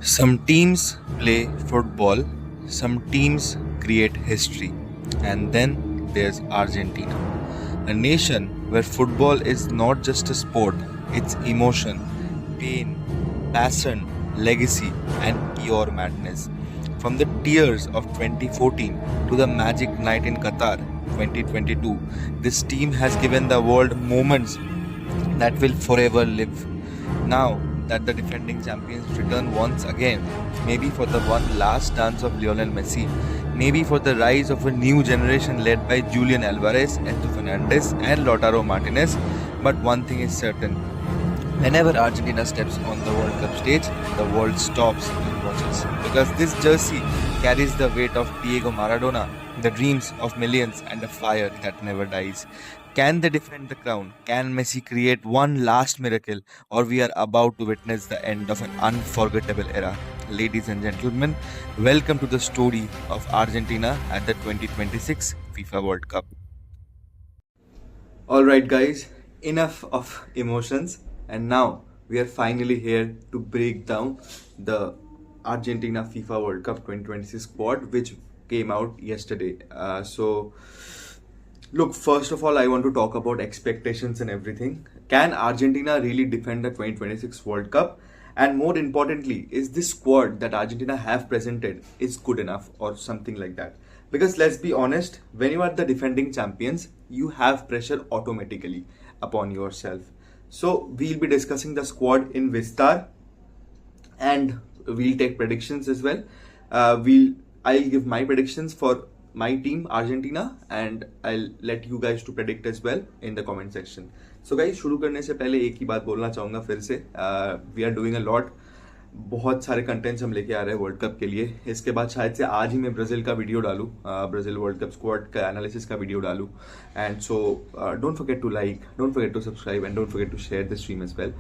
Some teams play football, some teams create history, and then there's Argentina, a nation where football is not just a sport, it's emotion, pain, passion, legacy, and pure madness. From the tears of 2014 to the magic night in Qatar 2022, this team has given the world moments that will forever live. Now that the defending champions return once again, maybe for the one last dance of Lionel Messi, maybe for the rise of a new generation led by Julian Alvarez, Enzo Fernandez, and Lautaro Martinez, but one thing is certain. Whenever Argentina steps on the World Cup stage, the world stops and watches. Because this jersey carries the weight of Diego Maradona, the dreams of millions, and a fire that never dies. Can they defend the crown? Can Messi create one last miracle? Or we are about to witness the end of an unforgettable era? Ladies and gentlemen, welcome to the story of Argentina at the 2026 FIFA World Cup. Alright, guys, enough of emotions, and now we are finally here to break down the Argentina FIFA World Cup 2026 squad, which came out yesterday. Look, first of all, I want to talk about expectations and everything. Can Argentina really defend the 2026 World Cup? And more importantly, is this squad that Argentina have presented is good enough or something like that? Because let's be honest, when you are the defending champions, you have pressure automatically upon yourself. So we'll be discussing the squad in Vistar, and we'll take predictions as well. I'll give my predictions for my team Argentina, and I'll let you guys to predict as well in the comment section. So guys, शुरू करने से पहले एक ही बात बोलना चाहूँगा फिर से, we are doing a lot. बहुत सारे कंटेंट्स हम लेके आ रहे हैं वर्ल्ड कप के लिए. इसके बाद शायद से आज ही मैं ब्राज़ील का वीडियो डालूँ, ब्राज़ील वर्ल्ड कप स्क्वाड का एनालिसिस का वीडियो डालूँ. And so don't forget to like, don't forget to subscribe, and don't forget to share this stream as well.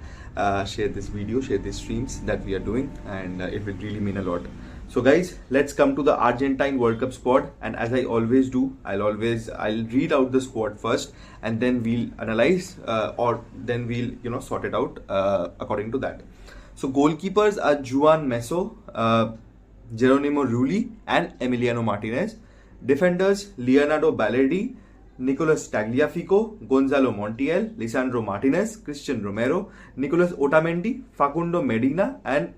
Share this video, share this streams that we are doing, and it will really mean a lot. So guys, let's come to the Argentine World Cup squad, and as I always do, I'll read out the squad first, and then we'll analyze, or then we'll sort it out according to that. So goalkeepers are Juan Meso, Geronimo Rulli, and Emiliano Martinez. Defenders Leonardo Balerdi, Nicolas Tagliafico, Gonzalo Montiel, Lisandro Martinez, Christian Romero, Nicolas Otamendi, Facundo Medina, and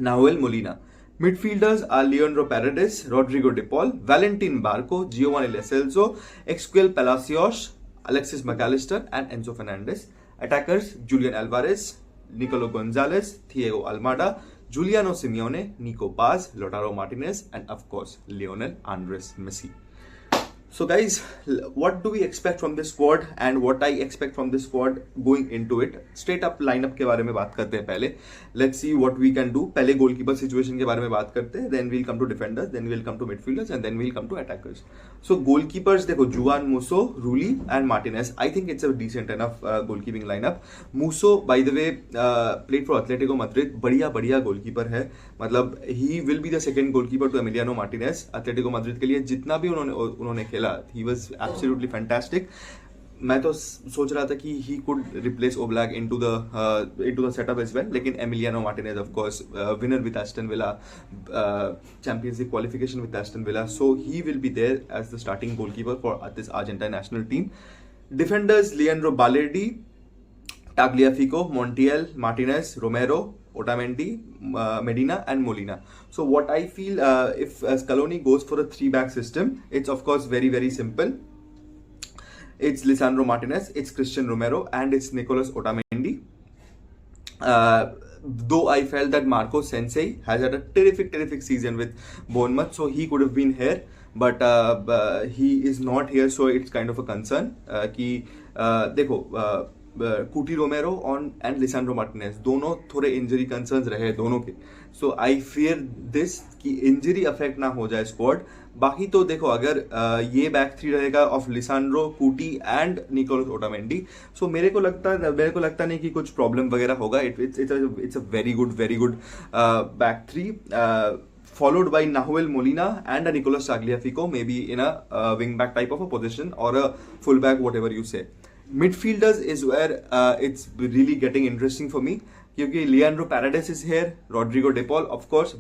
Nahuel Molina. Midfielders are Leandro Paredes, Rodrigo De Paul, Valentin Barco, Giovanni Lo Celso, Exquiel Palacios, Alexis McAllister, and Enzo Fernandez. Attackers Julian Alvarez, Nicolo Gonzalez, Thiago Almada, Giuliano Simeone, Nico Paz, Lautaro Martinez, and of course Lionel Andres Messi. So guys, what do we expect from this squad, and what I expect from this squad going into it? Straight up lineup के बारे में बात करते हैं पहले. Let's see what we can do. पहले goalkeeper situation के बारे में बात करते हैं. Then we'll come to defenders. Then we'll come to midfielders, and then we'll come to attackers. So goalkeepers देखो, Juan Musso, Rulli, and Martinez. I think it's a decent enough goalkeeping lineup. Musso, by the way, played for Atletico Madrid. बढ़िया goalkeeper है. मतलब he will be the second goalkeeper to Emiliano Martinez. Atletico Madrid के लिए जितना भी उन्होंने खेला, he was absolutely fantastic. मैं तो सोच रहा था कि he could replace Oblak into the setup as well, लेकिन Emiliano Martinez, of course, winner with Aston Villa, Champions League qualification with Aston Villa, so he will be there as the starting goalkeeper for this Argentine national team. Defenders Leandro Balerdi, Tagliafico, Montiel, Martinez, Romero, Otamendi, Medina, and Molina. So what I feel, if Scaloni goes for a 3-back system, it's of course very simple. It's Lisandro Martinez, it's Christian Romero, and it's Nicolas Otamendi. Though I felt that Marco Sensei has had a terrific season with Bournemouth, so he could have been here, but he is not here, so it's kind of a concern. देखो, Cuti Romero and Lisandro Martinez दोनों थोड़े injury concerns रहे दोनों के. So I fear this कि injury affect ना हो जाए स्क्वाड. बाकी तो देखो, अगर ये बैक थ्री रहेगा off Lisandro, Cuti and Nicolas Otamendi, so मेरे को लगता नहीं कि कुछ प्रॉब्लम वगैरह होगा. It's a very good back three, followed by Nahuel Molina and a Nicolas Tagliafico, maybe in a wing back type of a position or a full back, whatever you say. Midfielders is where it's really getting interesting for me. क्योंकि Leandro Paredes is here, Rodrigo De Paul, of course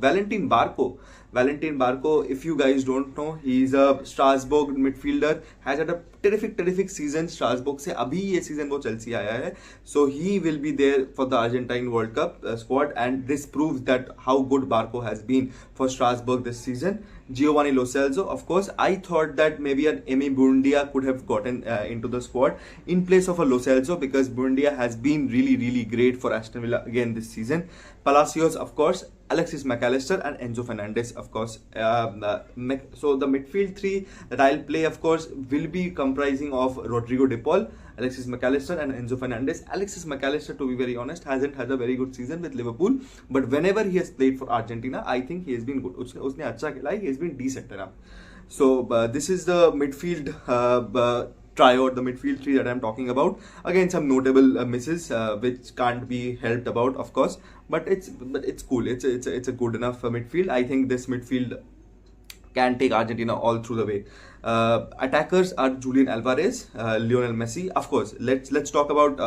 Valentin Barco, if you guys don't know, he's a Strasbourg midfielder, has had a terrific season Strasbourg से अभी ये season वो Chelsea आया है, so he will be there for the Argentine World Cup squad, and this proves that how good Barco has been for Strasbourg this season. Giovanni Lo Celso, of course, I thought that maybe an Emi Buendia could have gotten into the squad in place of a Lo Celso, because Buendia has been really great for Aston Villa again this season. Palacios, of course, Alexis McAllister and Enzo Fernandez, of course. So the midfield three that I'll play, of course, will be comprising of Rodrigo De Paul, Alexis McAllister and Enzo Fernandez. Alexis McAllister, to be very honest, hasn't had a very good season with Liverpool, but whenever he has played for Argentina, I think he has been good. उसने अच्छा खेला, he has been decent enough. So this is the midfield trio, the midfield three that I'm talking about. Again, some notable misses which can't be helped about, of course, but it's cool. It's a good enough midfield. I think this midfield can take Argentina all through the way. Attackers are Julian Alvarez, Lionel Messi. Of course, let's talk about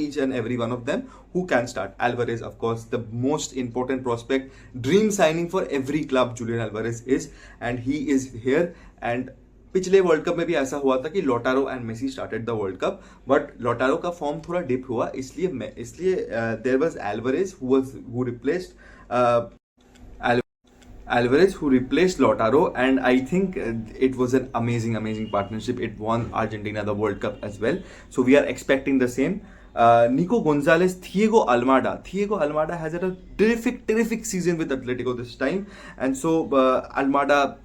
each and every one of them. Who can start? Alvarez, of course, the most important prospect, dream signing for every club. Julian Alvarez is, and he is here. And पिछले world cup में भी ऐसा हुआ था कि Lautaro and Messi started the world cup, but Lautaro का form थोड़ा dip हुआ, इसलिए there was who replaced Alvarez, who replaced Lautaro, and I think it was an amazing partnership. It won Argentina the World Cup as well, so we are expecting the same. Nico Gonzalez, Thiago Almada has had a terrific season with Atletico this time, and so Almada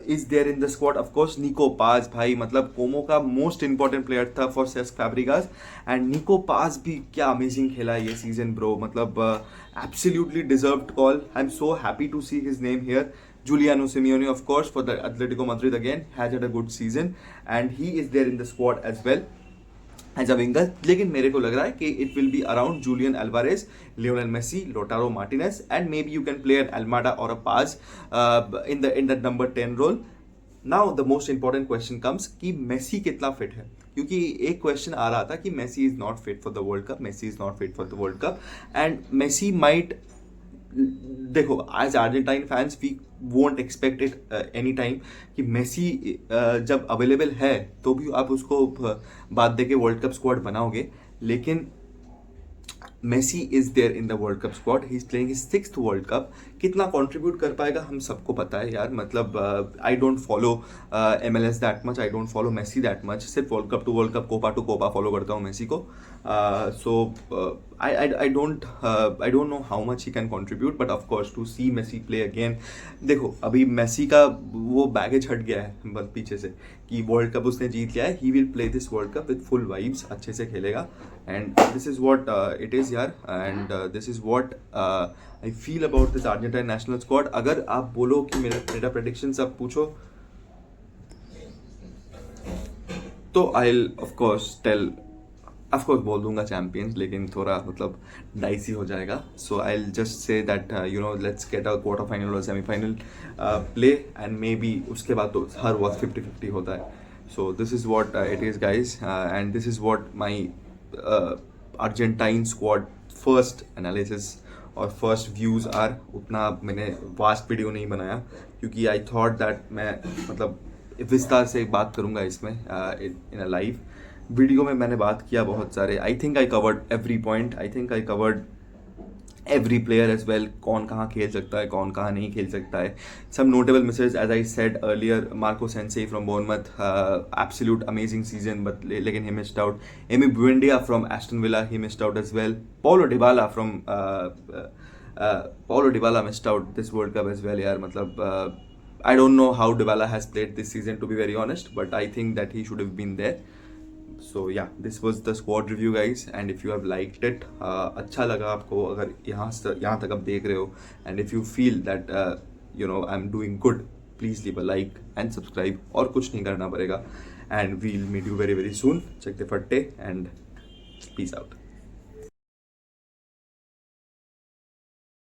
is there in the squad. Of course, Nico Paz, भाई मतलब Como का most important player था for Cesc Fabregas, and Nico Paz भी क्या amazing खेला ये season bro, मतलब absolutely deserved call. I'm so happy to see his name here. Giuliano Simeone, of course, for the Atletico Madrid again, has had a good season, and he is there in the squad as well as a winger. लेकिन मेरे को लग रहा है कि it will be around Julian Alvarez, Lionel Messi, Lautaro Martinez, and maybe you can play an Almada और a Paz in the number 10 role. Now the most important question comes कि Messi कितना fit है, क्योंकि एक question आ रहा था कि Messi is not fit for the world cup, and Messi might, देखो as Argentine fans we won't expect it any time कि मेसी जब अवेलेबल है तो भी आप उसको बाद दे के वर्ल्ड कप स्क्वाड बनाओगे, लेकिन Messi is there in the world cup squad. He is playing his 6th world cup. कितना कंट्रीब्यूट कर पाएगा हम सबको पता है यार, मतलब I don't follow MLS that much, I don't follow Messi that much, सिर्फ world cup to world cup, Copa to Copa follow करता हूँ मेसी को. सो I don't know how much he can contribute, but of course to see Messi play again, देखो अभी Messi का वो baggage हट गया है बस पीछे से कि वर्ल्ड कप उसने जीत लिया है. He will play this world cup with full vibes, अच्छे से खेलेगा, and this is what it is यार, and this is what I feel about this Argentine national squad. अगर आप बोलो कि मेरा प्रेडिक्शन सब पूछो तो आई ऑफ कोर्स बोल दूंगा चैंपियंस, लेकिन थोड़ा मतलब डाइसी हो जाएगा. So I will just say that let's get a quarter final और semifinal play, and maybe उसके बाद तो हर वॉज 50-50 होता है. So this is what it is guys, and this is what my Argentine squad first analysis और first views are. उतना मैंने वास्ट वीडियो नहीं बनाया क्योंकि आई थॉट दैट मैं मतलब विस्तार से बात करूँगा इसमें इन अ लाइव वीडियो में. मैंने बात किया बहुत सारे, I think I covered every point, I think I covered every player as well, कौन कहाँ खेल सकता है, कौन कहाँ नहीं खेल सकता है. Some notable misses as I said earlier, Marco Senesi from Bournemouth, absolute amazing season, but लेकिन he missed out. Emi Buendia from Aston Villa, he missed out as well. Paulo Dybala missed out this World Cup as well यार, मतलब I don't know how Dybala has played this season to be very honest, but I think that he should have been there. So yeah, this was the squad review guys, and if you have liked it, अच्छा लगा आपको, अगर यहाँ तक आप देख रहे हो, and if you feel that I'm doing good, please leave a like and subscribe, और कुछ नहीं करना पड़ेगा, and we'll meet you very soon. Check the fatte and peace out.